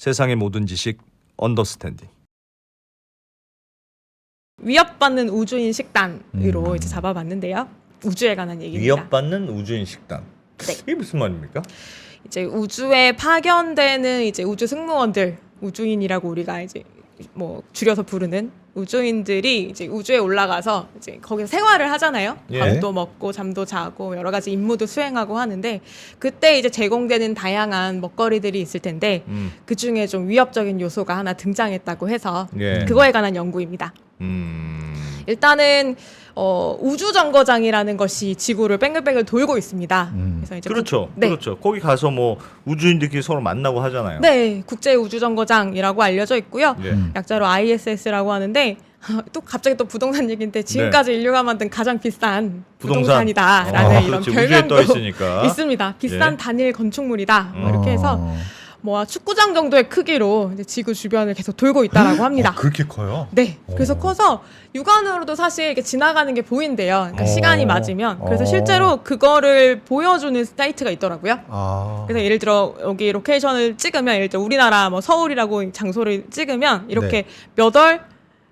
세상의 모든 지식 언더스탠딩. 위협받는 우주인 식단으로 이제 잡아봤는데요. 우주에 관한 얘기입니다. 위협받는 우주인 식단. 네. 이게 무슨 말입니까? 이제 우주에 파견되는 이제 우주 승무원들, 우주인이라고 우리가 이제 뭐 줄여서 부르는 우주인들이 이제 우주에 올라가서 이제 거기서 생활을 하잖아요. 예. 밥도 먹고 잠도 자고 여러 가지 임무도 수행하고 하는데 그때 이제 제공되는 다양한 먹거리들이 있을 텐데 그 중에 좀 위협적인 요소가 하나 등장했다고 해서 예. 그거에 관한 연구입니다. 일단은 우주 정거장이라는 것이 지구를 뺑글뺑글 돌고 있습니다. 그래서 이제 그렇죠. 네. 그렇죠. 거기 가서 뭐 우주인들끼리 서로 만나고 하잖아요. 네, 국제 우주 정거장이라고 알려져 있고요. 예. 약자로 ISS라고 하는데 또 갑자기 또 부동산 얘기인데 지금까지 인류가 만든 가장 비싼 부동산이다라는 이런 그렇지. 별명도 우주에 떠 있으니까. 있습니다. 비싼 예. 단일 건축물이다. 뭐 이렇게 해서 뭐 축구장 정도의 크기로 이제 지구 주변을 계속 돌고 있다라고 합니다. 그렇게 커요? 네, 그래서 커서 육안으로도 사실 이렇게 지나가는 게 보인대요. 그러니까 시간이 맞으면. 그래서 실제로 그거를 보여주는 사이트가 있더라고요. 그래서 예를 들어 여기 로케이션을 찍으면 예를 들어 우리나라 뭐 서울이라고 장소를 찍으면 이렇게 몇 월,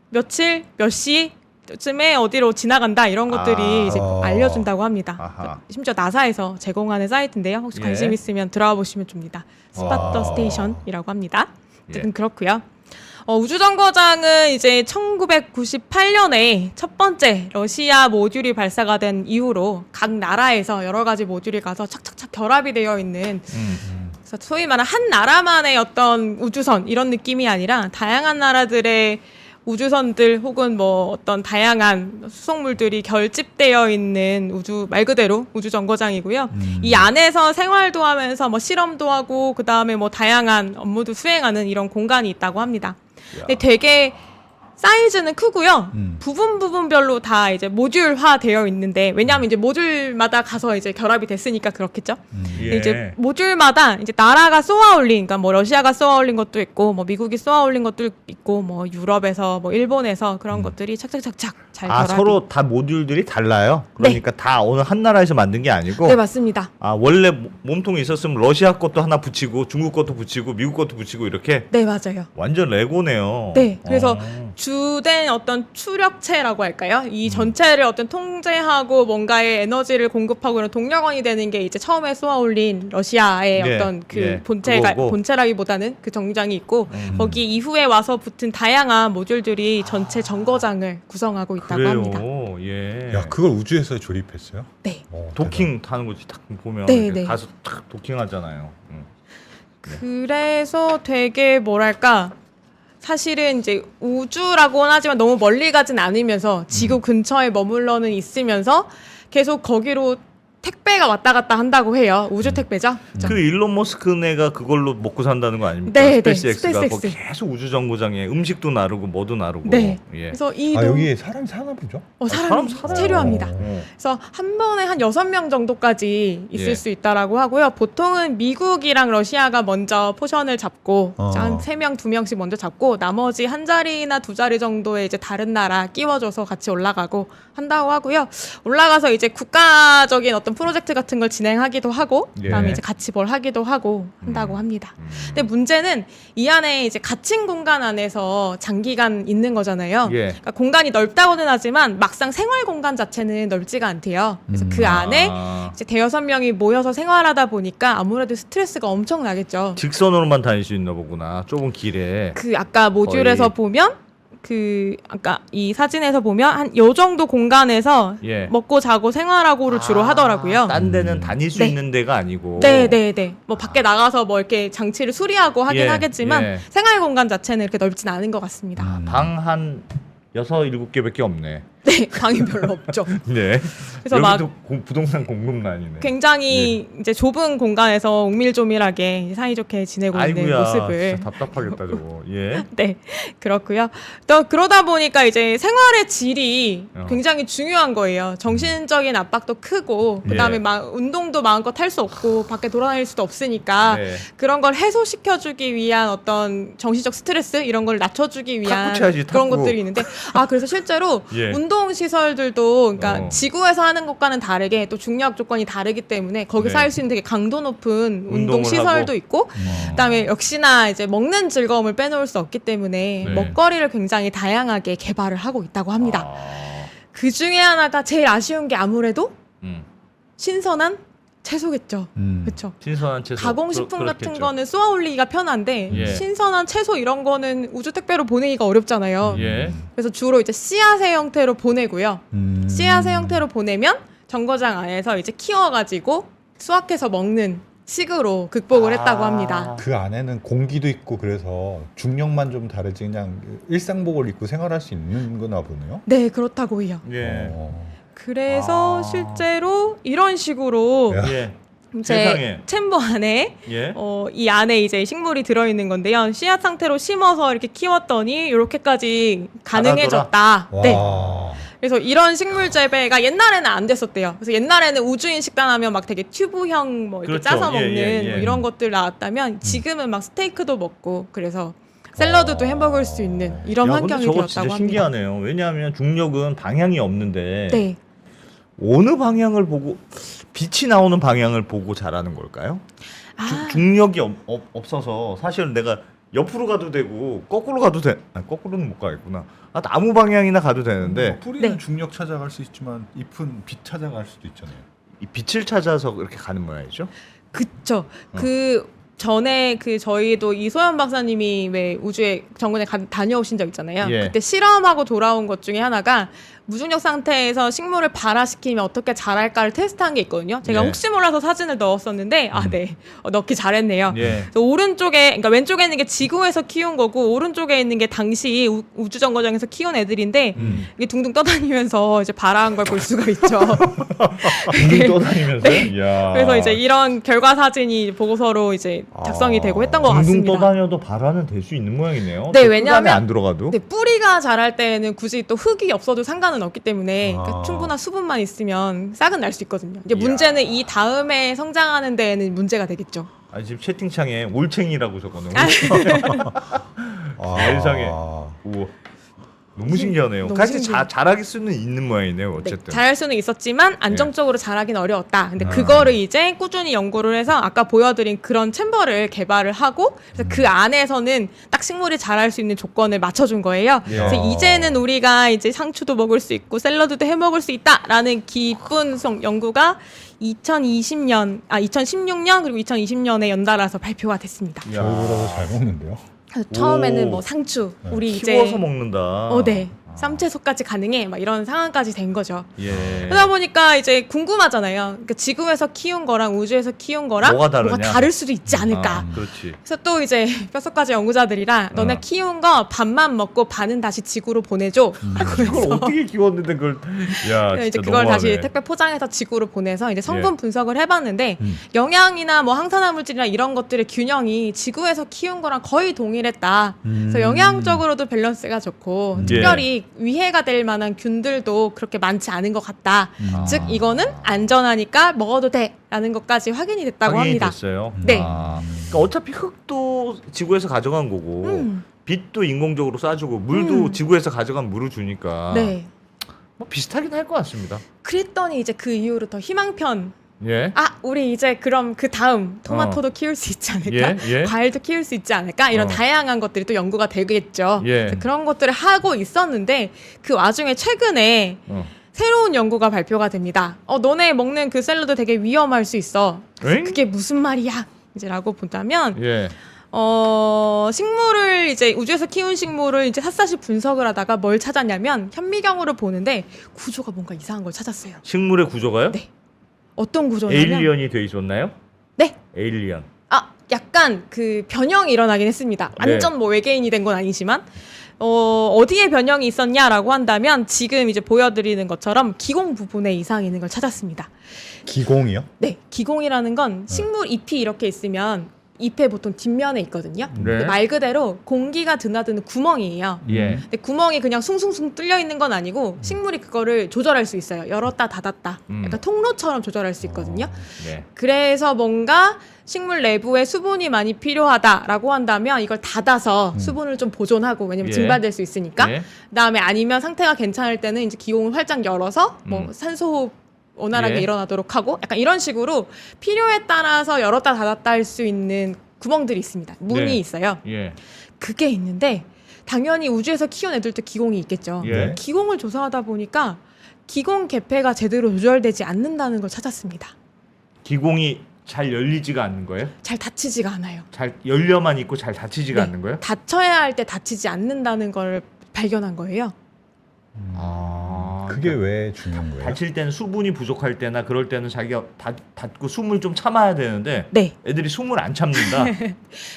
며칠, 몇 시쯤에 어디로 지나간다 이런 것들이 이제 알려준다고 합니다. 아하. 심지어 나사에서 제공하는 사이트인데요. 혹시 예. 관심 있으면 들어가 보시면 됩니다. 스팟더 스테이션이라고 합니다. 어쨌든 예. 그렇고요. 우주정거장은 이제 1998년에 첫 번째 러시아 모듈이 발사가 된 이후로 각 나라에서 여러 가지 모듈이 가서 착착착 결합이 되어 있는 그래서 소위 말하는 한 나라만의 어떤 우주선 이런 느낌이 아니라 다양한 나라들의 우주선들 혹은 뭐 어떤 다양한 수송물들이 결집되어 있는 우주 말 그대로 우주 정거장이고요. 이 안에서 생활도 하면서 뭐 실험도 하고 그 다음에 뭐 다양한 업무도 수행하는 이런 공간이 있다고 합니다. 근데 되게 사이즈는 크고요. 부분별로 다 이제 모듈화 되어 있는데 왜냐하면 이제 모듈마다 가서 이제 결합이 됐으니까 그렇겠죠. 예. 이제 모듈마다 이제 나라가 쏘아올린, 그러니까 뭐 러시아가 쏘아올린 것도 있고, 뭐 미국이 쏘아올린 것도 있고, 뭐 유럽에서, 뭐 일본에서 그런 것들이 착착착착 잘 결합이. 서로 다 모듈들이 달라요. 그러니까 다 어느 한 나라에서 만든 게 아니고. 네, 맞습니다. 원래 몸통이 있었으면 러시아 것도 하나 붙이고 중국 것도 붙이고 미국 것도 붙이고 이렇게. 네, 맞아요. 완전 레고네요. 네, 그래서 주된 어떤 추력체라고 할까요? 이 전체를 어떤 통제하고 뭔가의 에너지를 공급하고 이런 동력원이 되는 게 이제 처음에 쏘아올린 러시아의 예, 어떤 그 예, 본체가 그거고. 본체라기보다는 그 정장이 있고 거기 이후에 와서 붙은 다양한 모듈들이 전체 정거장을 구성하고 있다고 합니다. 그래요. 예. 야, 그걸 우주에서 조립했어요? 네. 도킹 타는 거지 딱 보면 네, 이렇게 네. 가서 탁 도킹하잖아요. 그래서 되게 뭐랄까 사실은 이제 우주라고는 하지만 너무 멀리 가진 않으면서 지구 근처에 머물러는 있으면서 계속 거기로 택배가 왔다 갔다 한다고 해요. 우주 택배죠. 그 일론 머스크네가 그걸로 먹고 산다는 거 아닙니까? 네, 스페이스X가 네, 거기 스페이스X. 계속 우주 정거장에 음식도 나르고 뭐도 나르고. 네. 예. 그래서 이 여기에 사람이 사나 보죠? 사람 살아요. 체류합니다. 어. 그래서 한 번에 한 6명 정도까지 있을 예. 수 있다라고 하고요. 보통은 미국이랑 러시아가 먼저 포션을 잡고 한 3명, 2명씩 먼저 잡고 나머지 한 자리나 두 자리 정도의 이제 다른 나라 끼워줘서 같이 올라가고 한다고 하고요. 올라가서 이제 국가적인 어떤 프로젝트 같은 걸 진행하기도 하고 그다음에 예. 이제 같이 뭘 하기도 하고 한다고 합니다. 근데 문제는 이 안에 이제 갇힌 공간 안에서 장기간 있는 거잖아요. 예. 그러니까 공간이 넓다고는 하지만 막상 생활 공간 자체는 넓지가 않대요. 그래서 그 안에 이제 대여섯 명이 모여서 생활하다 보니까 아무래도 스트레스가 엄청 나겠죠. 직선으로만 다닐 수 있나 보구나. 좁은 길에. 그 아까 모듈에서 거의. 보면 그 아까 이 사진에서 보면 한 요 정도 공간에서 예. 먹고 자고 생활하고를 주로 하더라고요. 딴 데는 다닐 수 네. 있는 데가 아니고. 네. 뭐 밖에 나가서 뭐 이렇게 장치를 수리하고 하긴 예, 하겠지만 예. 생활 공간 자체는 이렇게 넓진 않은 것 같습니다. 방 한 6, 7개밖에 없네. 네, 방이 별로 없죠. 네. 그래서 막 여기도 부동산 공급난이네. 굉장히 이제 좁은 공간에서 옹밀조밀하게 사이좋게 지내고 있는 아이고야, 모습을 진짜 답답하겠다 저거. 예. 네, 그렇고요. 또 그러다 보니까 이제 생활의 질이 어. 굉장히 중요한 거예요. 정신적인 압박도 크고 그다음에 예. 막 운동도 마음껏 할 수 없고 밖에 돌아다닐 수도 없으니까 네. 그런 걸 해소시켜주기 위한 어떤 정신적 스트레스 이런 걸 낮춰주기 위한 탁구 쳐야지, 그런 탁구. 것들이 있는데 그래서 실제로 예. 운동 시설들도 그러니까 어. 지구에서 하는 것과는 다르게 또 중력 조건이 다르기 때문에 거기서 네. 할 수 있는 되게 강도 높은 운동 운동을 시설도 하고. 있고 그다음에 역시나 이제 먹는 즐거움을 빼놓을 수 없기 때문에 네. 먹거리를 굉장히 다양하게 개발을 하고 있다고 합니다. 아, 그 중에 하나가 제일 아쉬운 게 아무래도 음. 신선한 채소겠죠. 그렇죠. 신선한 채소. 가공식품 같은 그렇겠죠. 거는 쏘아 올리기가 편한데 예. 신선한 채소 이런 거는 우주 택배로 보내기가 어렵잖아요. 예. 그래서 주로 이제 씨앗의 형태로 보내고요. 음. 씨앗의 형태로 보내면 정거장 안에서 이제 키워가지고 수확해서 먹는 식으로 극복을 했다고 합니다. 그 안에는 공기도 있고 그래서 중력만 좀 다르지 그냥 일상복을 입고 생활할 수 있는 거나 보네요. 네, 그렇다고 해요. 예. 그래서 아. 실제로 이런 식으로 야. 예. 제 세상에. 챔버 안에 예. 이 안에 이제 식물이 들어있는 건데요. 씨앗 상태로 심어서 이렇게 키웠더니 이렇게까지 가능해졌다. 와. 네. 그래서 이런 식물 재배가 옛날에는 안 됐었대요. 그래서 옛날에는 우주인 식단 하면 막 되게 튜브형 뭐 이렇게 그렇죠. 짜서 예, 먹는 예, 예. 뭐 이런 것들 나왔다면 지금은 막 스테이크도 먹고 그래서 샐러드도 해 먹을 수 있는 이런 야, 환경이 근데 저거 되었다고 진짜 합니다. 신기하네요. 왜냐하면 중력은 방향이 없는데 네. 어느 방향을 보고 빛이 나오는 방향을 보고 자라는 걸까요? 아, 중력이 없어서 사실 내가 옆으로 가도 되고 거꾸로 가도 돼. 거꾸로는 못 가겠구나. 아무 방향이나 가도 되는데 뿌리는 네. 중력 찾아갈 수 있지만 잎은 빛 찾아갈 수도 있잖아요. 이 빛을 찾아서 이렇게 가는 모양이죠. 그쵸. 그 전에 그 저희도 이소연 박사님이 왜 우주에 정근에 다녀오신 적 있잖아요. 예. 그때 실험하고 돌아온 것 중에 하나가 무중력 상태에서 식물을 발화시키면 어떻게 자랄까를 테스트한 게 있거든요. 제가 예. 혹시 몰라서 사진을 넣었었는데 네, 넣기 잘했네요. 예. 그래서 오른쪽에, 그러니까 왼쪽에 있는 게 지구에서 키운 거고 오른쪽에 있는 게 당시 우주정거장에서 키운 애들인데 이게 둥둥 떠다니면서 이제 발화한 걸 볼 수가 있죠. 둥둥 떠다니면서. 이야. 그래서 이제 이런 결과 사진이 보고서로 이제 작성이 되고 했던 것 둥둥 같습니다. 떠다녀도 발화는 될 수 있는 모양이네요. 네, 그 왜냐하면- 흙 안에 안 들어가도. 네, 뿌리가 자랄 때에는 굳이 또 흙이 없어도 상관은 없기 때문에 아. 그러니까 충분한 수분만 있으면 싹은 날 수 있거든요. 이제 이야. 문제는 이 다음에 성장하는 데에는 문제가 되겠죠. 아니 지금 채팅창에 올챙이라고 적어놓은. 아, 세상에. 우와. 너무 신기하네요. 너무 같이 신기해요. 자라길 수는 있는 모양이네요. 네, 어쨌든. 자랄 수는 있었지만 안정적으로 자라긴 어려웠다. 근데 아. 그거를 이제 꾸준히 연구를 해서 아까 보여드린 그런 챔버를 개발을 하고 그래서 그 안에서는 딱 식물이 자랄 수 있는 조건을 맞춰준 거예요. 예. 그래서 이제는 우리가 이제 상추도 먹을 수 있고 샐러드도 해 먹을 수 있다라는 기쁜 연구가 2016년 그리고 2020년에 연달아서 발표가 됐습니다. 이야. 저희보다도 잘 먹는데요. 그래서 처음에는 오. 뭐 상추, 우리 키워서 이제 먹는다. 네. 쌈채소까지 가능해 막 이런 상황까지 된 거죠. 예. 그러다 보니까 이제 궁금하잖아요. 그러니까 지구에서 키운 거랑 우주에서 키운 거랑 뭐가 다르냐? 다를 수도 있지 않을까. 아, 그렇지. 그래서 또 이제 뼛속까지 연구자들이랑 너네 키운 거 반만 먹고 반은 다시 지구로 보내줘. 그걸 어떻게 키웠는데 그걸 야 이제 진짜 그걸 다시 너무하네. 택배 포장해서 지구로 보내서 이제 성분 예. 분석을 해봤는데 영양이나 뭐 항산화 물질이나 이런 것들의 균형이 지구에서 키운 거랑 거의 동일했다. 그래서 영양적으로도 밸런스가 좋고 예. 특별히 위해가 될 만한 균들도 그렇게 많지 않은 것 같다. 아. 즉 이거는 안전하니까 먹어도 돼라는 것까지 확인이 됐다고 확인이 합니다. 됐어요. 네. 아, 그러니까 어차피 흙도 지구에서 가져간 거고 빛도 인공적으로 쏴주고 물도 지구에서 가져간 물을 주니까 네. 뭐 비슷하긴 할 것 같습니다. 그랬더니 이제 그 이후로 더 희망편. 예. 우리 이제 그럼 그 다음 토마토도 키울 수 있지 않을까? 예, 예. 과일도 키울 수 있지 않을까? 이런 다양한 것들이 또 연구가 되겠죠. 예. 그래서 그런 것들을 하고 있었는데 그 와중에 최근에 새로운 연구가 발표가 됩니다. 너네 먹는 그 샐러드 되게 위험할 수 있어. 엥? 그게 무슨 말이야? 이제라고 본다면 예. 식물을 이제 우주에서 키운 식물을 이제 샅샅이 분석을 하다가 뭘 찾았냐면 현미경으로 보는데 구조가 뭔가 이상한 걸 찾았어요. 식물의 구조가요? 네. 어떤 구조냐면 에일리언이 돼 있었나요? 네. 에일리언. 약간 그 변형이 일어나긴 했습니다. 완전 뭐 외계인이 된 건 아니지만 어디에 변형이 있었냐라고 한다면 지금 이제 보여드리는 것처럼 기공 부분에 이상이 있는 걸 찾았습니다. 기공이요? 네, 기공이라는 건 식물 잎이 이렇게 있으면 잎의 보통 뒷면에 있거든요. 네. 말 그대로 공기가 드나드는 구멍이에요. 예. 근데 구멍이 그냥 숭숭숭 뚫려 있는 건 아니고 식물이 그거를 조절할 수 있어요. 열었다 닫았다. 약간 통로처럼 조절할 수 있거든요. 네. 그래서 뭔가 식물 내부에 수분이 많이 필요하다라고 한다면 이걸 닫아서 수분을 좀 보존하고, 왜냐면 예. 증발될 수 있으니까. 예. 그다음에 아니면 상태가 괜찮을 때는 이제 기공을 활짝 열어서 뭐 산소호흡 원활하게 예. 일어나도록 하고, 약간 이런 식으로 필요에 따라서 열었다 닫았다 할 수 있는 구멍들이 있습니다. 문이 네. 있어요. 예. 그게 있는데 당연히 우주에서 키운 애들도 기공이 있겠죠. 예. 기공을 조사하다 보니까 기공 개폐가 제대로 조절되지 않는다는 걸 찾았습니다. 기공이 잘 열리지가 않는 거예요? 잘 닫히지가 않아요. 잘 열려만 있고 잘 닫히지가 네. 않는 거예요? 닫혀야 할 때 닫히지 않는다는 걸 발견한 거예요. 아, 그게 왜 중요한 거예요? 닫힐 때는 수분이 부족할 때나 그럴 때는 자기가 닫고 숨을 좀 참아야 되는데 네. 애들이 숨을 안 참는다.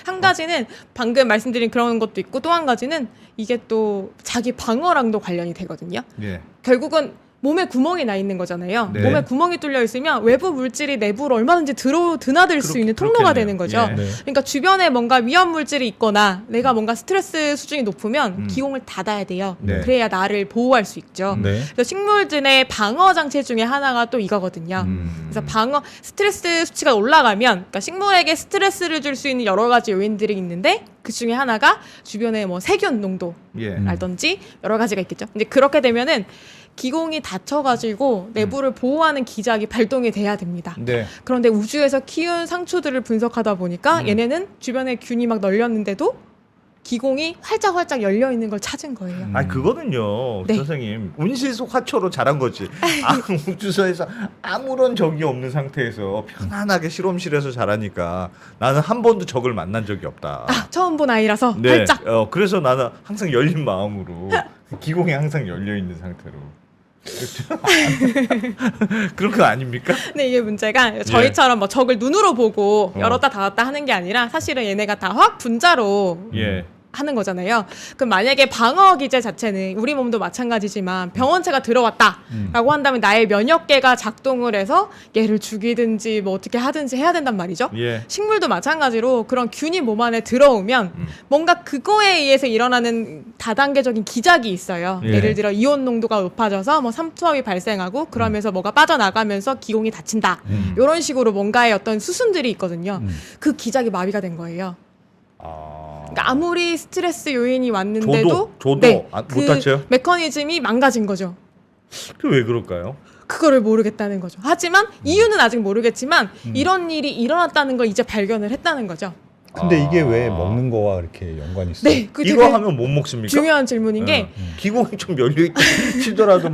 한 가지는 방금 말씀드린 그런 것도 있고, 또 한 가지는 이게 또 자기 방어랑도 관련이 되거든요. 예. 결국은 몸에 구멍이 나 있는 거잖아요. 네. 몸에 구멍이 뚫려 있으면 외부 물질이 내부로 얼마든지 드나들 수 있는 통로가 그렇겠네요. 되는 거죠. 예. 네. 그러니까 주변에 뭔가 위험 물질이 있거나 내가 뭔가 스트레스 수준이 높으면 음. 기공을 닫아야 돼요. 네. 그래야 나를 보호할 수 있죠. 네. 그래서 식물진의 방어 장치 중에 하나가 또 이거거든요. 그래서 방어 스트레스 수치가 올라가면, 그러니까 식물에게 스트레스를 줄 수 있는 여러 가지 요인들이 있는데 그 중에 하나가 주변에 뭐 세균 농도라든지 예. 여러 가지가 있겠죠. 근데 그렇게 되면은 기공이 닫혀가지고 내부를 보호하는 기작이 발동이 돼야 됩니다. 네. 그런데 우주에서 키운 상추들을 분석하다 보니까 얘네는 주변에 균이 막 널렸는데도 기공이 활짝활짝 열려 있는 걸 찾은 거예요. 아 그거는요, 네. 선생님 운시속 화초로 자란 거지. 우주선에서 아무런 적이 없는 상태에서 편안하게 실험실에서 자라니까 나는 한 번도 적을 만난 적이 없다. 아, 처음 본 아이라서 네. 활짝. 그래서 나는 항상 열린 마음으로 기공이 항상 열려 있는 상태로. 그런 거 아닙니까? 근데 이게 문제가 저희처럼 뭐 적을 눈으로 보고 열었다 닫았다 하는 게 아니라 사실은 얘네가 다 화학 분자로 예. 하는 거잖아요. 그럼 만약에 방어 기제 자체는 우리 몸도 마찬가지지만 병원체가 들어왔다라고 한다면 나의 면역계가 작동을 해서 얘를 죽이든지 뭐 어떻게 하든지 해야 된단 말이죠. 예. 식물도 마찬가지로 그런 균이 몸 안에 들어오면 뭔가 그거에 의해서 일어나는 다단계적인 기작이 있어요. 예. 예를 들어 이온 농도가 높아져서 뭐 삼투압이 발생하고 그러면서 뭐가 빠져나가면서 기공이 닫힌다. 이런 식으로 뭔가의 어떤 수순들이 있거든요. 그 기작이 마비가 된 거예요. 그러니까 아무리 스트레스 요인이 왔는데도 저도 네, 못 그 다쳐요? 메커니즘이 망가진 거죠. 그 왜 그럴까요? 그거를 모르겠다는 거죠. 하지만 이유는 아직 모르겠지만 이런 일이 일어났다는 걸 이제 발견을 했다는 거죠. 근데 이게 왜 먹는 거와 이렇게 연관이 있어요? 네, 그 이거 되게 하면 못 먹습니까? 중요한 질문인 게 기공이 좀 열려 있다 치더라도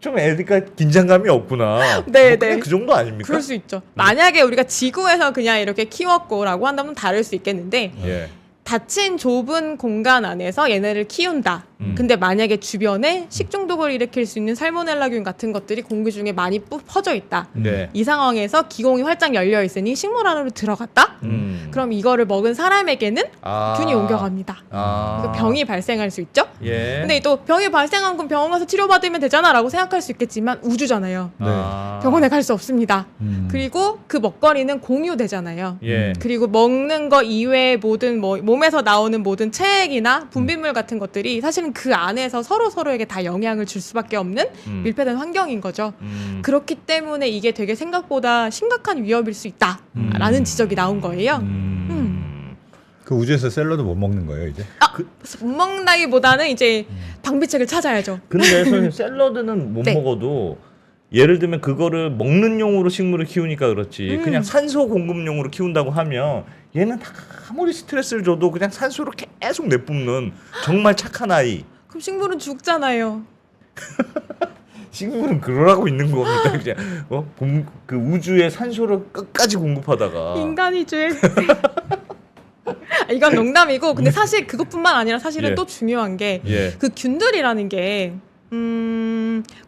좀 애가 긴장감이 없구나. 네, 그냥 네. 그 정도 아닙니까? 그럴 수 있죠. 만약에 우리가 지구에서 그냥 이렇게 키웠고라고 한다면 다를 수 있겠는데 예. 닫힌 좁은 공간 안에서 얘네를 키운다. 근데 만약에 주변에 식중독을 일으킬 수 있는 살모넬라균 같은 것들이 공기 중에 많이 퍼져 있다. 네. 이 상황에서 기공이 활짝 열려 있으니 식물 안으로 들어갔다. 그럼 이거를 먹은 사람에게는 균이 옮겨갑니다. 그러니까 병이 발생할 수 있죠. 예. 근데 또 병이 발생한 건 병원 가서 치료받으면 되잖아라고 생각할 수 있겠지만 우주잖아요. 병원에 갈 수 없습니다. 그리고 그 먹거리는 공유되잖아요. 예. 그리고 먹는 거 이외의 모든 뭐 몸에서 나오는 모든 체액이나 분비물 같은 것들이 사실은 그 안에서 서로에게 다 영향을 줄 수밖에 없는 밀폐된 환경인 거죠. 그렇기 때문에 이게 되게 생각보다 심각한 위협일 수 있다라는 지적이 나온 거예요. 그 우주에서 샐러드 못 먹는 거예요 이제? 못 먹나기보다는 이제 방비책을 찾아야죠. 근데 선생님 샐러드는 못 네. 먹어도 예를 들면 그거를 먹는 용으로 식물을 키우니까 그렇지 그냥 산소 공급용으로 키운다고 하면 얘는 다 아무리 스트레스를 줘도 그냥 산소를 계속 내뿜는 정말 착한 아이. 그럼 식물은 죽잖아요. 식물은 그러라고 있는 겁니까? 그냥 그 우주에 산소를 끝까지 공급하다가 인간이 죄. 이건 농담이고 근데 사실 그것뿐만 아니라 사실은 예. 또 중요한 게 예. 그 균들이라는 게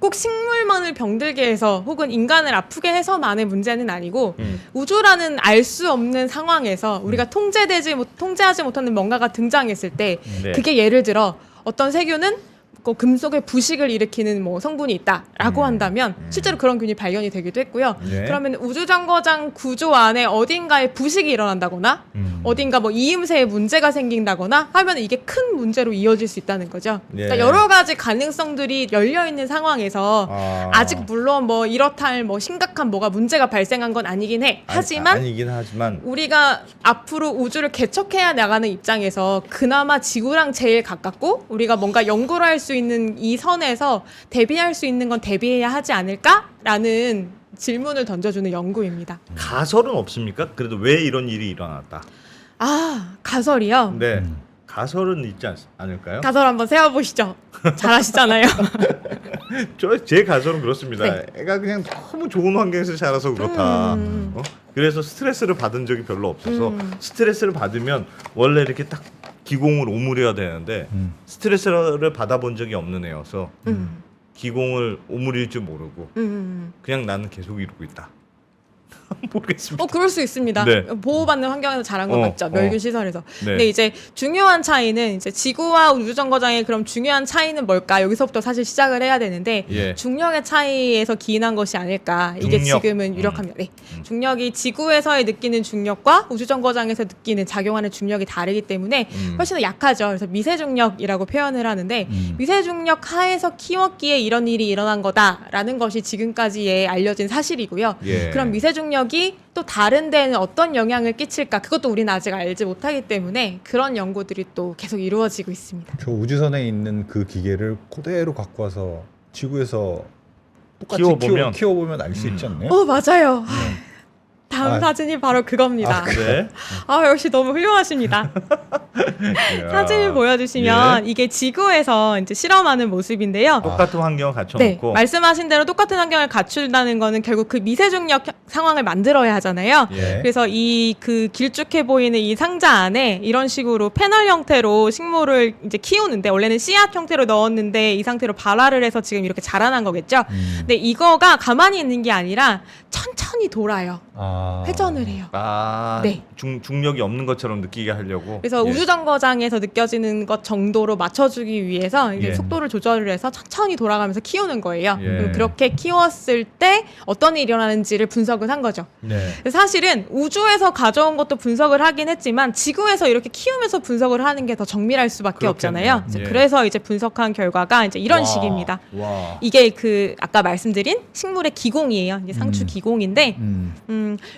꼭 식물만을 병들게 해서 혹은 인간을 아프게 해서만의 문제는 아니고 우주라는 알 수 없는 상황에서 우리가 통제하지 못하는 뭔가가 등장했을 때 네. 그게 예를 들어 어떤 세균은 그 금속의 부식을 일으키는 뭐 성분이 있다라고 한다면 실제로 그런 균이 발견이 되기도 했고요. 예. 그러면 우주정거장 구조 안에 어딘가에 부식이 일어난다거나 어딘가 뭐 이음새에 문제가 생긴다거나 하면 이게 큰 문제로 이어질 수 있다는 거죠. 예. 그러니까 여러 가지 가능성들이 열려 있는 상황에서 아직 물론 뭐 이렇다 할 뭐 심각한 뭐가 문제가 발생한 건 아니긴 해. 하지만 아니긴 하지만 우리가 앞으로 우주를 개척해야 나가는 입장에서 그나마 지구랑 제일 가깝고 우리가 뭔가 연구를 할 수 있는 이 선에서 대비할 수 있는 건 대비해야 하지 않을까라는 질문을 던져주는 연구입니다. 가설은 없습니까? 그래도 왜 이런 일이 일어났다. 아, 가설이요? 네. 가설은 있지 않을까요? 가설 한번 세워보시죠. 잘하시잖아요. 제 가설은 그렇습니다. 네. 애가 그냥 너무 좋은 환경에서 자라서 그렇다. 그래서 스트레스를 받은 적이 별로 없어서 스트레스를 받으면 원래 이렇게 딱 기공을 오므려야 되는데 스트레스를 받아본 적이 없는 애여서 기공을 오므릴 줄 모르고 그냥 나는 계속 이러고 있다. 모르겠습니다. 그럴 수 있습니다. 네. 보호받는 환경에서 자란 건 맞죠. 멸균 시설에서. 네. 근데 이제 중요한 차이는 이제 지구와 우주정거장의 그럼 중요한 차이는 뭘까? 여기서부터 사실 시작을 해야 되는데 예. 중력의 차이에서 기인한 것이 아닐까? 이게 중력. 지금은 유력합니다. 네. 중력이 지구에서의 느끼는 중력과 우주정거장에서 느끼는 작용하는 중력이 다르기 때문에 훨씬 더 약하죠. 그래서 미세중력이라고 표현을 하는데 미세중력 하에서 키웠기에 이런 일이 일어난 거다라는 것이 지금까지의 알려진 사실이고요. 예. 그럼 미세중력이 또 다른 데는 어떤 영향을 끼칠까? 그것도 우리는 아직 알지 못하기 때문에 그런 연구들이 또 계속 이루어지고 있습니다. 저 우주선에 있는 그 기계를 그대로 갖고 와서 지구에서 똑같이 키워보면. 키워보면 알 수 있지 않나요? 맞아요. 다음 아. 사진이 바로 그겁니다. 네. 역시 너무 훌륭하십니다. 사진을 보여주시면 이게 지구에서 이제 실험하는 모습인데요. 똑같은 환경을 네, 갖춰놓고 말씀하신 대로 똑같은 환경을 갖춘다는 거는 결국 그 미세중력 상황을 만들어야 하잖아요. 예. 그래서 이 그 길쭉해 보이는 이 상자 안에 이런 식으로 패널 형태로 식물을 이제 키우는데 원래는 씨앗 형태로 넣었는데 이 상태로 발화를 해서 지금 이렇게 자라난 거겠죠. 근데 이거가 가만히 있는 게 아니라 천천히 돌아요. 회전을 해요. 네. 중력이 없는 것처럼 느끼게 하려고. 그래서 예. 우주정거장에서 느껴지는 것 정도로 맞춰주기 위해서 이제 예. 속도를 조절을 해서 천천히 돌아가면서 키우는 거예요. 예. 그럼 그렇게 키웠을 때 어떤 일이 일어나는지를 분석을 한 거죠. 네. 사실은 우주에서 가져온 것도 분석을 하긴 했지만 지구에서 이렇게 키우면서 분석을 하는 게 더 정밀할 수밖에 그렇겠네요. 없잖아요. 예. 그래서 이제 분석한 결과가 이제 이런 와. 식입니다. 와. 이게 그 아까 말씀드린 식물의 기공이에요. 이제 상추 기공인데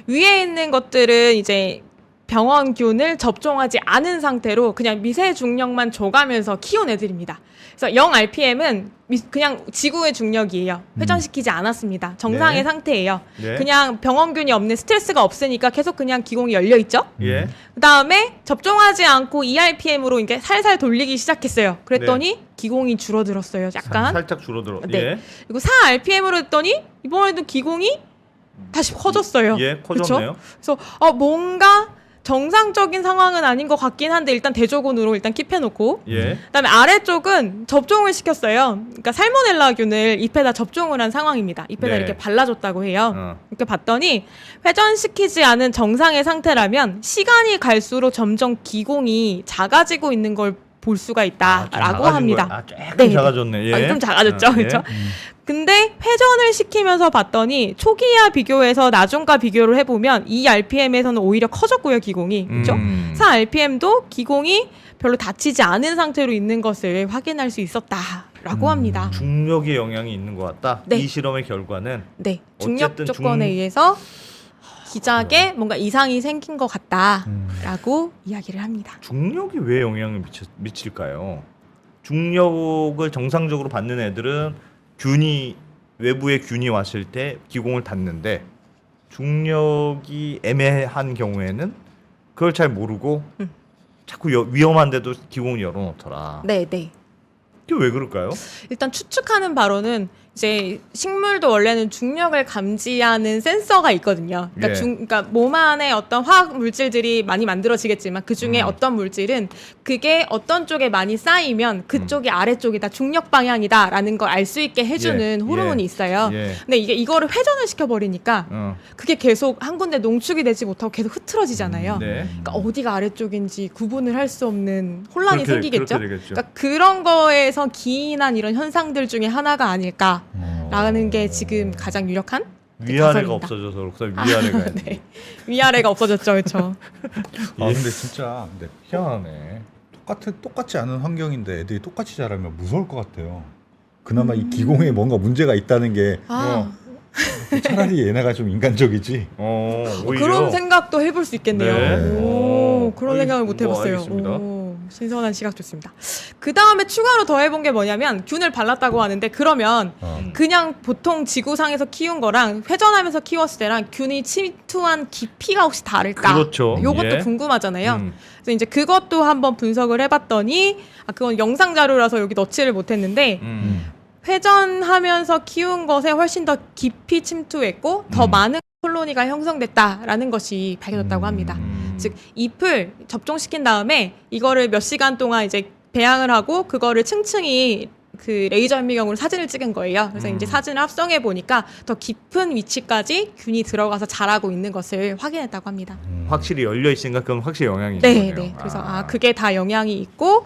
위에 있는 것들은 이제 병원균을 접종하지 않은 상태로 그냥 미세 중력만 줘가면서 키운 애들입니다. 그래서 0 RPM은 그냥 지구의 중력이에요. 회전시키지 않았습니다. 정상의 네. 상태예요. 네. 그냥 병원균이 없는 스트레스가 없으니까 계속 그냥 기공이 열려 있죠. 예. 그다음에 접종하지 않고 2 RPM으로 이게 살살 돌리기 시작했어요. 그랬더니 기공이 줄어들었어요. 약간. 살짝 줄어들어. 네. 예. 그리고 4 RPM으로 했더니 이번에도 기공이 다시 커졌어요. 예, 커졌네요. 그쵸? 그래서 뭔가 정상적인 상황은 아닌 것 같긴 한데 일단 대조군으로 일단 킵해놓고 예. 그다음에 아래쪽은 접종을 시켰어요. 그러니까 살모넬라균을 잎에다 접종을 한 상황입니다. 잎에다 네. 이렇게 발라줬다고 해요. 어. 이렇게 봤더니 회전시키지 않은 정상의 상태라면 시간이 갈수록 점점 기공이 작아지고 있는 걸 볼 수가 있다라고 합니다. 조금 네. 작아졌네. 예. 좀 작아졌죠, 예. 그렇죠? 근데 회전을 시키면서 봤더니 초기와 비교해서 나중과 비교를 해보면 이 RPM에서는 오히려 커졌고요, 기공이. 그렇죠? 4 RPM도 기공이 별로 다치지 않은 상태로 있는 것을 확인할 수 있었다라고 합니다. 중력의 영향이 있는 것 같다. 네. 이 실험의 결과는 네, 중력 어쨌든 조건에 의해서 기작에 뭔가 이상이 생긴 것 같다라고 이야기를 합니다. 중력이 왜 영향을 미칠까요? 중력을 정상적으로 받는 애들은 외부의 균이 왔을 때 기공을 닫는데 중력이 애매한 경우에는 그걸 잘 모르고 자꾸 위험한데도 기공을 열어놓더라. 네, 네. 이게 왜 그럴까요? 일단 추측하는 바로는 이제 식물도 원래는 중력을 감지하는 센서가 있거든요. 그러니까, 예. 그러니까 몸 안에 어떤 화학 물질들이 많이 만들어지겠지만 그 중에 어떤 물질은 그게 어떤 쪽에 많이 쌓이면 그쪽이 아래쪽이다, 중력 방향이다라는 걸 알 수 있게 해주는 예. 호르몬이 예. 있어요. 예. 근데 이거를 회전을 시켜버리니까 그게 계속 한 군데 농축이 되지 못하고 계속 흐트러지잖아요. 네. 그러니까 어디가 아래쪽인지 구분을 할 수 없는 혼란이 생기겠죠. 그렇게 되겠죠. 그러니까 그런 거에서 기인한 이런 현상들 중에 하나가 아닐까라는 게 지금 가장 유력한 위아래가 가설입니다. 없어져서 그래서 위아래가 네. 위아래가 없어졌죠, 그렇죠. 근데 진짜 근데 희한하네. 똑같지 않은 환경인데 애들이 똑같이 자라면 무서울 것 같아요. 그나마 이 기공에 뭔가 문제가 있다는 게 아, 차라리 얘네가 좀 인간적이지. 오히려 그런 생각도 해볼 수 있겠네요. 네. 오, 그런 알겠- 생각을 못 해봤어요. 알겠습니다. 오, 신선한 시각 좋습니다. 그 다음에 추가로 더 해본 게 뭐냐면 균을 발랐다고 하는데 그러면 그냥 보통 지구상에서 키운 거랑 회전하면서 키웠을 때랑 균이 침투한 깊이가 혹시 다를까? 그렇죠. 요것도 예. 궁금하잖아요. 그래서 이제 그것도 한번 분석을 해봤더니 그건 영상 자료라서 여기 넣지를 못했는데 회전하면서 키운 것에 훨씬 더 깊이 침투했고 더 많은 콜로니가 형성됐다라는 것이 밝혀졌다고 합니다. 즉 잎을 접종시킨 다음에 이거를 몇 시간 동안 이제 배양을 하고 그거를 층층이 그 레이저 현미경으로 사진을 찍은 거예요. 그래서 이제 사진을 합성해 보니까 더 깊은 위치까지 균이 들어가서 자라고 있는 것을 확인했다고 합니다. 확실히 열려 있으니까 그건 확실히 영향이 네, 있는 거네요. 네. 그래서 그게 다 영향이 있고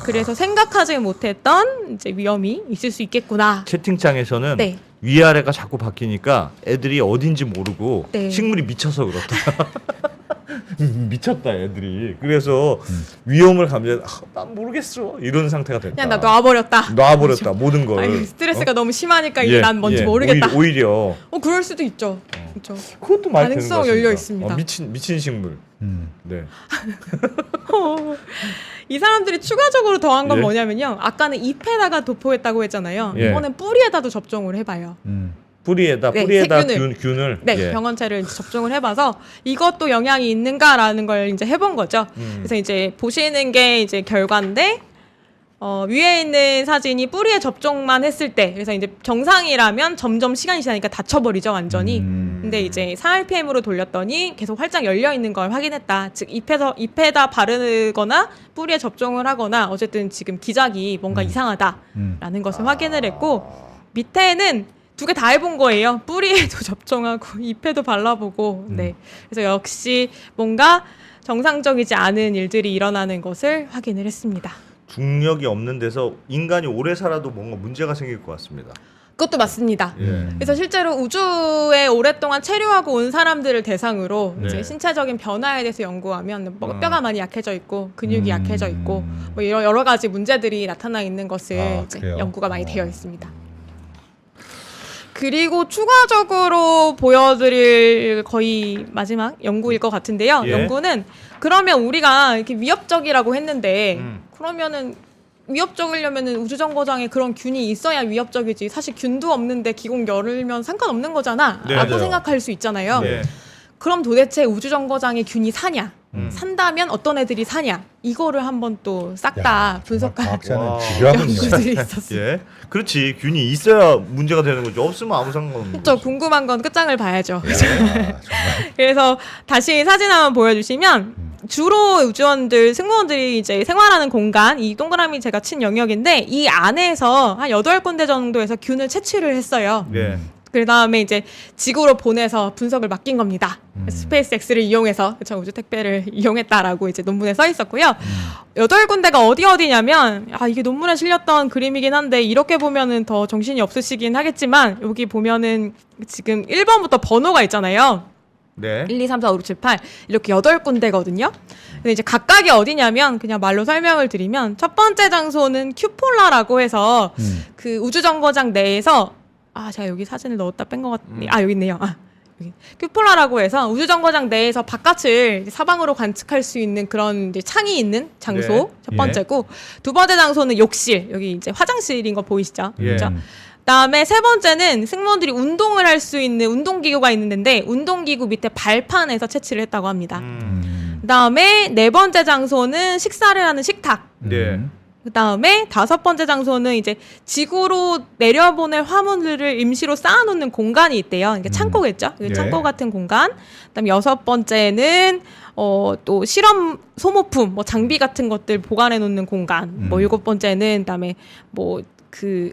그래서 생각하지 못했던 이제 위험이 있을 수 있겠구나. 채팅창에서는 네. 위아래가 자꾸 바뀌니까 애들이 어딘지 모르고 네. 식물이 미쳐서 그렇다. 미쳤다 애들이. 그래서 위험을 감지. 난 모르겠어. 이런 상태가 됐다. 그냥 나 놔버렸다. 놔버렸다 모든 걸. 아니, 스트레스가 너무 심하니까 예, 이제 난 뭔지 예. 모르겠다. 오히려 그럴 수도 있죠. 그렇죠. 그것도 많이 되는 가능성 것 같습니다. 열려 있습니다. 미친 식물. 네. 이 사람들이 추가적으로 더한 건 예. 뭐냐면요. 아까는 잎에다가 도포했다고 했잖아요. 예. 이번엔 뿌리에다도 접종을 해봐요. 뿌리에다 네, 뿌리에다 세균을. 균을. 네, 예. 병원체를 이제 접종을 해봐서 이것도 영향이 있는가라는 걸 이제 해본 거죠. 그래서 이제 보시는 게 이제 결과인데 위에 있는 사진이 뿌리에 접종만 했을 때, 그래서 이제 정상이라면 점점 시간이 지나니까 닫혀버리죠, 완전히. 근데 이제 4RPM으로 돌렸더니 계속 활짝 열려 있는 걸 확인했다. 즉 잎에다 바르거나 뿌리에 접종을 하거나 어쨌든 지금 기작이 뭔가 이상하다라는 것을 확인을 했고 밑에는 두 개 다 해본 거예요. 뿌리에도 접종하고 잎에도 발라보고. 네. 그래서 역시 뭔가 정상적이지 않은 일들이 일어나는 것을 확인을 했습니다. 중력이 없는 데서 인간이 오래 살아도 뭔가 문제가 생길 것 같습니다. 그것도 맞습니다. 예. 그래서 실제로 우주에 오랫동안 체류하고 온 사람들을 대상으로 네. 이제 신체적인 변화에 대해서 연구하면 뼈가 많이 약해져 있고 근육이 약해져 있고 뭐 여러 가지 문제들이 나타나 있는 것을 이제 그래요? 연구가 많이 되어 있습니다. 그리고 추가적으로 보여드릴 거의 마지막 연구일 것 같은데요. 예. 연구는 그러면 우리가 이렇게 위협적이라고 했는데 그러면은 위협적이려면은 우주정거장에 그런 균이 있어야 위협적이지. 사실 균도 없는데 기공 열면 상관없는 거잖아. 네, 라고 맞아요. 생각할 수 있잖아요. 네. 그럼 도대체 우주정거장에 균이 사냐? 산다면 어떤 애들이 사냐? 이거를 한번 또 싹 다 분석할 과학자는 와. 지루하군요. 연구들이 있었어요. 예. 그렇지. 균이 있어야 문제가 되는 거죠. 없으면 아무 상관없는 저 거죠. 궁금한 건 끝장을 봐야죠. 야, 정말. 그래서 다시 사진 한번 보여주시면 주로 우주원들, 승무원들이 이제 생활하는 공간, 이 동그라미 제가 친 영역인데 이 안에서 한 8군데 정도에서 균을 채취를 했어요. 네. 그 다음에 이제 지구로 보내서 분석을 맡긴 겁니다. 스페이스X를 이용해서 그쵸, 우주 택배를 이용했다라고 이제 논문에 써 있었고요. 8군데가 어디냐면 이게 논문에 실렸던 그림이긴 한데 이렇게 보면은 더 정신이 없으시긴 하겠지만 여기 보면은 지금 1번부터 번호가 있잖아요. 네. 1, 2, 3, 4, 5, 6, 7, 8 이렇게 8군데거든요. 근데 이제 각각이 어디냐면 그냥 말로 설명을 드리면 첫 번째 장소는 큐폴라라고 해서 그 우주정거장 내에서 제가 여기 사진을 넣었다 뺀 것 같은데 여기 있네요. 여기 큐폴라라고 해서 우주정거장 내에서 바깥을 사방으로 관측할 수 있는 그런 이제 창이 있는 장소 네. 첫 번째고 두 번째 장소는 욕실 여기 이제 화장실인 거 보이시죠? 예. 그렇죠? 그다음에 세 번째는 승무원들이 운동을 할 수 있는 운동기구가 있는데 운동기구 밑에 발판에서 채취를 했다고 합니다. 그다음에 네 번째 장소는 식사를 하는 식탁. 네. 그다음에 5번째 장소는 이제 지구로 내려보낼 화물들을 임시로 쌓아놓는 공간이 있대요. 그러니까 창고겠죠. 예. 창고 같은 공간. 그다음 6번째는 또 실험 소모품, 뭐 장비 같은 것들 보관해 놓는 공간. 뭐 7번째는 그다음에 뭐 그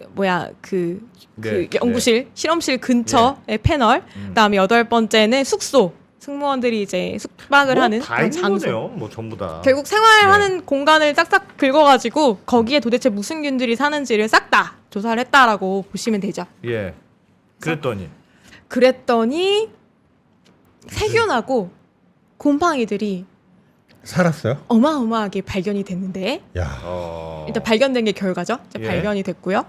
네, 연구실, 실험실 근처의 패널. 그다음에 8번째는 숙소. 승무원들이 이제 숙박을 하는 다 그런 있는 장소. 거네요. 뭐 전부 다. 결국 생활하는 공간을 싹싹 긁어가지고 거기에 도대체 무슨 균들이 사는지를 싹 다 조사를 했다라고 보시면 되죠. 예. 그랬더니 세균하고 곰팡이들이 살았어요? 어마어마하게 발견이 됐는데 야, 일단 발견된 게 결과죠. 이제 예. 발견이 됐고요.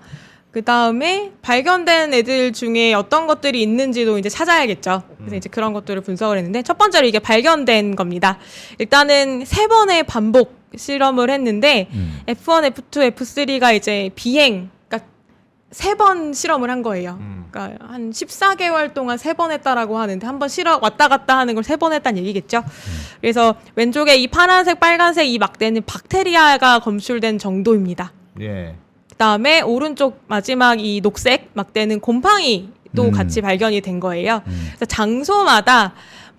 그 다음에 발견된 애들 중에 어떤 것들이 있는지도 이제 찾아야겠죠. 그래서 이제 그런 것들을 분석을 했는데 첫 번째로 이게 발견된 겁니다. 일단은 3번의 반복 실험을 했는데 F1, F2, F3가 이제 비행, 그러니까 3번 실험을 한 거예요. 그러니까 한 14개월 동안 3번 했다라고 하는데 한 번 왔다 갔다 하는 걸 3번 했다는 얘기겠죠. 그래서 왼쪽에 이 파란색, 빨간색 이 막대는 박테리아가 검출된 정도입니다. 예. 그다음에 오른쪽 마지막 이 녹색 막대는 곰팡이도 같이 발견이 된 거예요. 그래서 장소마다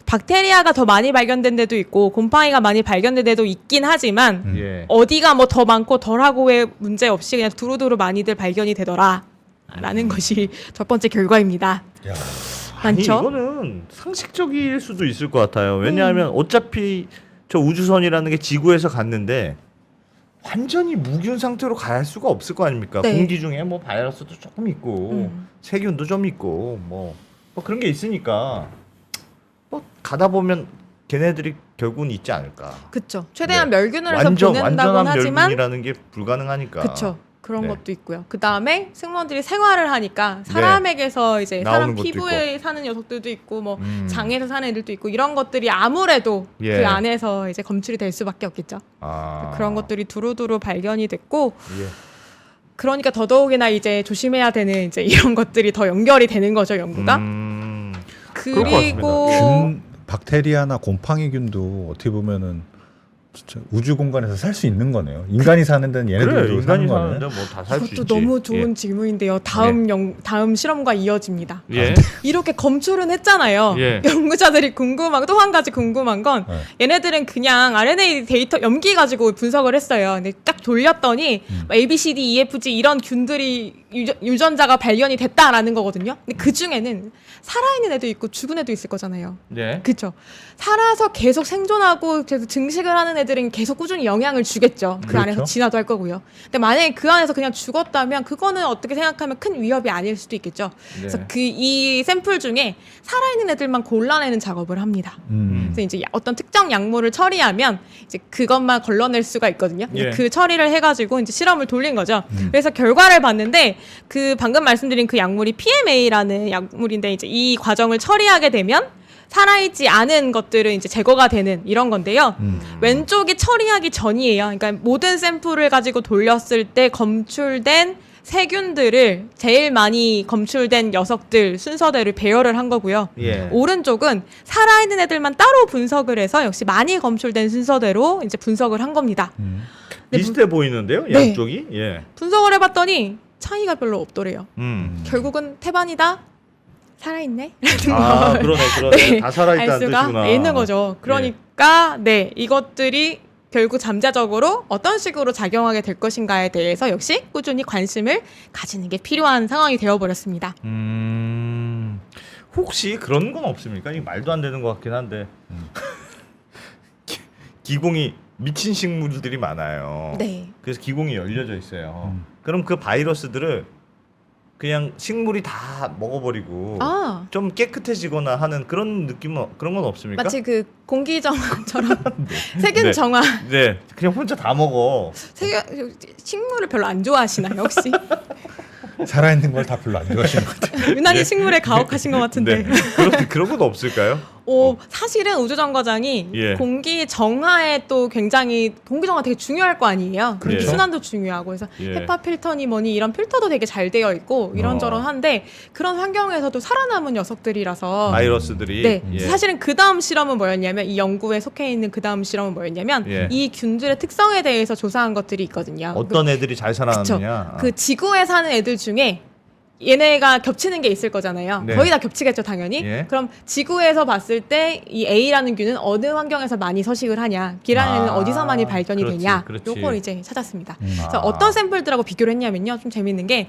박테리아가 더 많이 발견된 데도 있고 곰팡이가 많이 발견된 데도 있긴 하지만 예. 어디가 뭐 더 많고 덜하고의 문제 없이 그냥 두루두루 많이들 발견이 되더라라는 것이 첫 번째 결과입니다. 야, 아니, 많죠? 이거는 상식적일 수도 있을 것 같아요. 왜냐하면 어차피 저 우주선이라는 게 지구에서 갔는데 완전히 무균 상태로 갈 수가 없을 거 아닙니까? 네. 공기 중에 뭐 바이러스도 조금 있고 세균도 좀 있고 뭐 그런 게 있으니까 뭐 가다 보면 걔네들이 결국은 있지 않을까. 그쵸. 최대한 네. 멸균을 해서 보낸다고는 완전한 하지만 멸균이라는 게 불가능하니까. 그쵸. 그런 네. 것도 있고요. 그 다음에 승무원들이 생활을 하니까 사람에게서 이제 나오는 사람 것도 피부에 사는 녀석들도 있고 뭐 음. 장에서 사는 애들도 있고 이런 것들이 아무래도 예. 그 안에서 이제 검출이 될 수밖에 없겠죠. 아. 그런 것들이 두루두루 발견이 됐고 예. 그러니까 더더욱이나 이제 조심해야 되는 이제 이런 것들이 더 연결이 되는 거죠, 연구가. 그럴 것 그리고 균, 박테리아나 곰팡이균도 어떻게 보면은 진짜 우주 공간에서 살 수 있는 거네요. 인간이 사는 데는 그래 얘네들도 인간이 사는 거네. 사는데 뭐 다 살 수 있지. 그것도 너무 좋은 질문인데요. 다음 실험과 이어집니다. 예. 이렇게 검출은 했잖아요. 예. 연구자들이 궁금한 또 한 가지 궁금한 건 네. 얘네들은 그냥 RNA 데이터 염기 가지고 분석을 했어요. 근데 딱 돌렸더니 A, B, C, D, E, F, G 이런 균들이 유전자가 발견이 됐다라는 거거든요. 근데 그 중에는 살아있는 애도 있고 죽은 애도 있을 거잖아요. 예. 그렇죠. 살아서 계속 생존하고 계속 증식을 하는 애들은 계속 꾸준히 영향을 주겠죠. 그 그렇죠. 안에서 진화도 할 거고요. 근데 만약에 그 안에서 그냥 죽었다면 그거는 어떻게 생각하면 큰 위협이 아닐 수도 있겠죠. 그래서 네. 이 샘플 중에 살아있는 애들만 골라내는 작업을 합니다. 그래서 이제 어떤 특정 약물을 처리하면 이제 그것만 걸러낼 수가 있거든요. 예. 그 처리를 해가지고 이제 실험을 돌린 거죠. 그래서 결과를 봤는데 그 방금 말씀드린 그 약물이 PMA라는 약물인데 이제 이 과정을 처리하게 되면 살아있지 않은 것들은 이제 제거가 되는 이런 건데요. 왼쪽이 처리하기 전이에요. 그러니까 모든 샘플을 가지고 돌렸을 때 검출된 세균들을 제일 많이 검출된 녀석들 순서대로 배열을 한 거고요. 예. 오른쪽은 살아있는 애들만 따로 분석을 해서 역시 많이 검출된 순서대로 이제 분석을 한 겁니다. 비슷해 보이는데요, 네. 양쪽이. 예. 분석을 해봤더니 차이가 별로 없더래요. 음. 결국은 태반이다. 살아있네. 아, 그러네. 네, 다 살아있다는 알 수가 뜻이구나. 있는 거죠. 그러니까 네 이것들이 결국 잠재적으로 어떤 식으로 작용하게 될 것인가에 대해서 역시 꾸준히 관심을 가지는 게 필요한 상황이 되어버렸습니다. 혹시 그런 건 없습니까? 이게 말도 안 되는 것 같긴 한데 기공이 미친 식물들이 많아요. 네. 그래서 기공이 열려져 있어요. 그럼 그 바이러스들을 그냥 식물이 다 먹어버리고 아 좀 깨끗해지거나 하는 그런 느낌은 그런 건 없습니까? 마치 그 공기 정화처럼 세균 네. 정화. 네, 그냥 혼자 다 먹어. 식물을 별로 안 좋아하시나요 혹시? 살아있는 걸 다 별로 안 좋아하시는 것 같아요. 유난히 식물에 가혹하신 것 같은데. 네. 그런 건 없을까요? 사실은 우주정거장이 예. 공기 정화에 또 굉장히 공기 정화 되게 중요할 거 아니에요. 그렇죠. 순환도 중요하고 그래서 예. 헤파 필터니 뭐니 이런 필터도 되게 잘 되어 있고 이런저런 한데 그런 환경에서도 살아남은 녀석들이라서 바이러스들이 네, 예. 사실은 그 다음 실험은 뭐였냐면 이 연구에 속해 있는 그 다음 실험은 뭐였냐면 예. 이 균들의 특성에 대해서 조사한 것들이 있거든요. 어떤 애들이 잘 살아남느냐. 그 지구에 사는 애들 중에 얘네가 겹치는 게 있을 거잖아요. 네. 거의 다 겹치겠죠, 당연히. 예. 그럼 지구에서 봤을 때 이 A라는 균은 어느 환경에서 많이 서식을 하냐, B라는 애는 어디서 많이 발견이 그렇지, 되냐, 그렇지. 요걸 이제 찾았습니다. 음. 그래서 어떤 샘플들하고 비교를 했냐면요, 좀 재밌는 게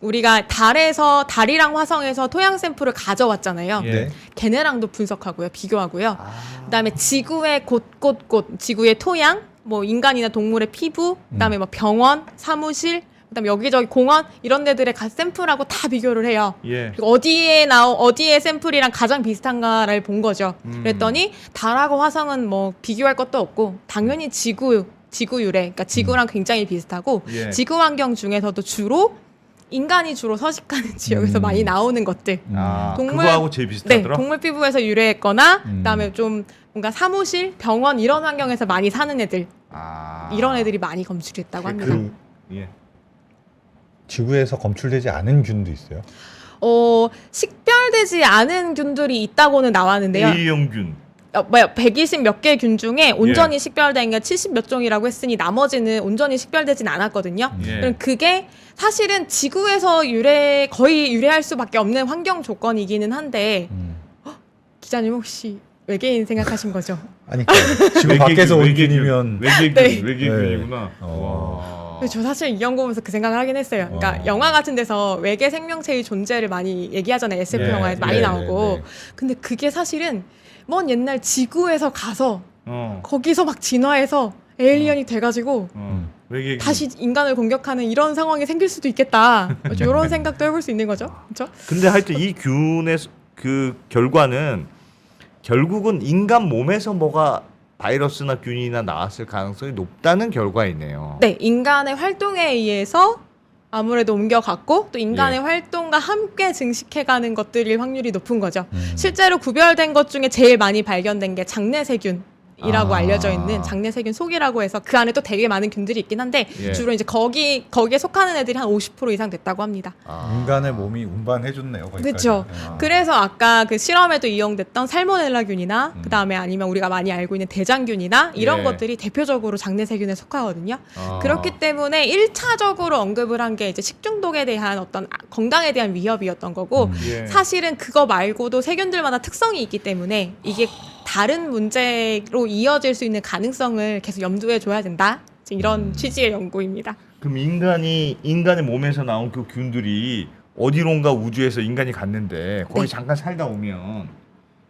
우리가 달이랑 화성에서 토양 샘플을 가져왔잖아요. 예. 네. 걔네랑도 분석하고요, 비교하고요. 그다음에 지구의 곳곳곳, 지구의 토양, 뭐 인간이나 동물의 피부, 그다음에 뭐 병원, 사무실, 그다음에 여기저기 공원 이런 데들의 샘플하고 다 비교를 해요. 예. 그리고 어디에 샘플이랑 가장 비슷한가를 본 거죠. 그랬더니 달하고 화성은 뭐 비교할 것도 없고 당연히 지구 유래, 그러니까 지구랑 굉장히 비슷하고 예. 지구 환경 중에서도 주로 인간이 주로 서식하는 지역에서 많이 나오는 것들. 그거하고 제일 네, 비슷하더라. 동물 피부에서 유래했거나 그다음에 좀 뭔가 사무실, 병원 이런 환경에서 많이 사는 애들 이런 애들이 많이 검출했다고 합니다. 예. 지구에서 검출되지 않은 균도 있어요. 식별되지 않은 균들이 있다고는 나왔는데요. A형균. 120 몇 개 균 중에 온전히 식별된 게 70 몇 종이라고 했으니 나머지는 온전히 식별되진 않았거든요. 예. 그럼 그게 사실은 지구에서 거의 유래할 수밖에 없는 환경 조건이기는 한데 기자님 혹시 외계인 생각하신 거죠? 아니 그러니까 지구 밖에서 온 균이면 외계균, 네. 외계균이구나. 와. 근데 저 사실 이 연구 보면서 그 생각을 하긴 했어요. 그러니까 영화 같은 데서 외계 생명체의 존재를 많이 얘기하잖아요. SF 예, 영화에서 많이 예, 나오고. 네. 근데 그게 사실은 먼 옛날 지구에서 가서 어. 거기서 막 진화해서 에일리언이 돼가지고 외계균. 다시 인간을 공격하는 이런 상황이 생길 수도 있겠다. 이런 생각도 해볼 수 있는 거죠. 그렇죠? 근데 하여튼 이 균의 그 결과는 결국은 인간 몸에서 뭐가 바이러스나 균이나 나왔을 가능성이 높다는 결과이네요. 네, 인간의 활동에 의해서 아무래도 옮겨갔고 또 인간의 활동과 함께 증식해가는 것들일 확률이 높은 거죠. 실제로 구별된 것 중에 제일 많이 발견된 게 장내세균이라고 알려져 있는 장내세균 속이라고 해서 그 안에 또 되게 많은 균들이 있긴 한데 예. 주로 이제 거기에 속하는 애들이 한 50% 이상 됐다고 합니다. 인간의 몸이 운반해줬네요. 거기까지. 그렇죠. 그래서 아까 그 실험에도 이용됐던 살모넬라균이나 그 다음에 아니면 우리가 많이 알고 있는 대장균이나 이런 예. 것들이 대표적으로 장내세균에 속하거든요. 그렇기 때문에 1차적으로 언급을 한 게 이제 식중독에 대한 어떤 건강에 대한 위협이었던 거고 예. 사실은 그거 말고도 세균들마다 특성이 있기 때문에 이게 다른 문제로 이어질 수 있는 가능성을 계속 염두에 둬야 된다. 이런 취지의 연구입니다. 그럼 인간의 몸에서 나온 그 균들이 어디론가 우주에서 인간이 갔는데 거기 네. 잠깐 살다 오면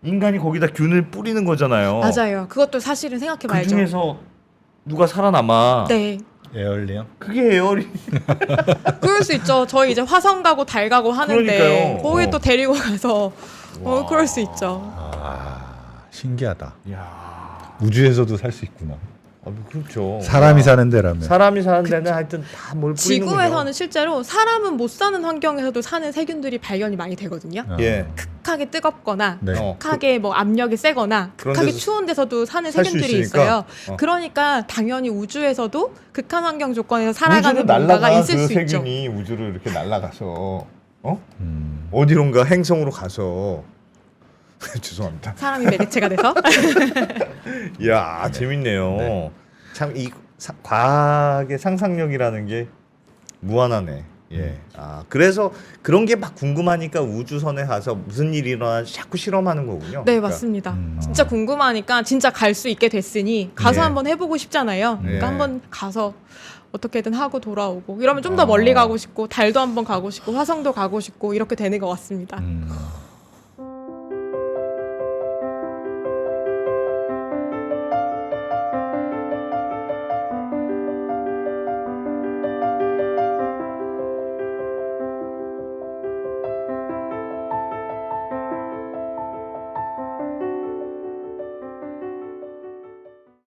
인간이 거기다 균을 뿌리는 거잖아요. 맞아요. 그것도 사실은 그 생각해봐야죠. 중에서 누가 살아남아. 네. 에얼리언. 그게 에어리. 그럴 수 있죠. 저희 이제 화성 가고 달 가고 하는데 그러니까요. 거기 또 데리고 가서 그럴 수 있죠. 신기하다. 야, 우주에서도 살 수 있구나. 그렇죠. 사람이 사는 데라면. 사람이 사는 데는 하여튼 다 뭘 뿌리는 지구에서는 실제로 사람은 못 사는 환경에서도 사는 세균들이 발견이 많이 되거든요. 예. 극하게 뜨겁거나 네. 극하게 뭐 압력이 세거나 그런 극하게 데서 추운 데서도 사는 살수 세균들이 있으니까. 있어요. 그러니까 당연히 우주에서도 극한 환경 조건에서 우주로 살아가는 뭔가가 날아가 있을 그 수 있죠. 세균이 우주를 이렇게 날아가서 어디론가 행성으로 가서 죄송합니다. 사람이 매개체가 돼서 이야 재밌네요. 참 이 과학의 상상력이라는 게 무한하네. 예. 그래서 그런 게 막 궁금하니까 우주선에 가서 무슨 일이 일어나는지 자꾸 실험하는 거군요. 네 그러니까. 맞습니다. 진짜 궁금하니까 진짜 갈 수 있게 됐으니 가서 예. 한번 해보고 싶잖아요. 그러니까 예. 한번 가서 어떻게든 하고 돌아오고 이러면 좀 더 멀리 가고 싶고 달도 한번 가고 싶고 화성도 가고 싶고 이렇게 되는 것 같습니다.